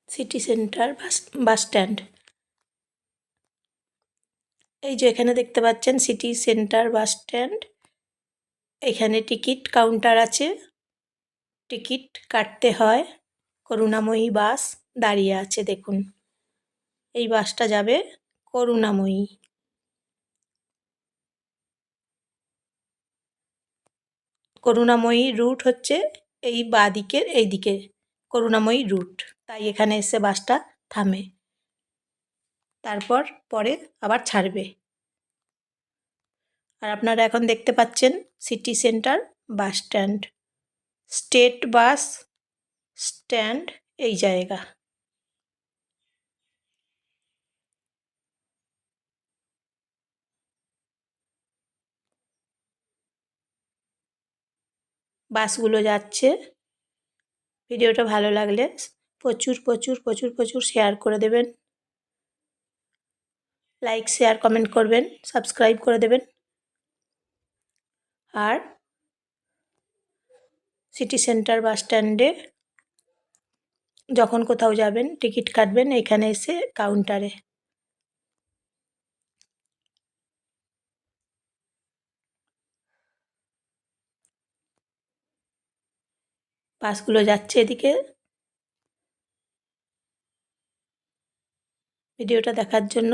City centre bus stand. এই যে এখানে দেখতে পাচ্ছেন সিটি সেন্টার বাস স্ট্যান্ড। এখানে টিকিট কাউন্টার আছে, টিকিট কাটতে হয়। করুণাময়ী বাস দাঁড়িয়ে আছে দেখুন। এই বাসটা যাবে করুণাময়ী। করুণাময়ী রুট হচ্ছে এই বাঁদিকের এই দিকে করুণাময়ী রুট, তাই এখানে এসে বাসটা থামে, তারপর পরে আবার ছাড়বে। আর আপনারা এখন দেখতে পাচ্ছেন city centre bus stand, state bus stand এই জায়গা। বাসগুলো যাচ্ছে। ভিডিওটা ভালো লাগলে প্রচুর প্রচুর প্রচুর প্রচুর শেয়ার করে দেবেন, লাইক শেয়ার কমেন্ট করবেন, সাবস্ক্রাইব করে দেবেন। আর সিটি সেন্টার বাস স্ট্যান্ডে যখন কোথাও যাবেন টিকিট কাটবেন এখানে এসে কাউন্টারে। বাসগুলো যাচ্ছে এদিকে। ভিডিওটা দেখার জন্য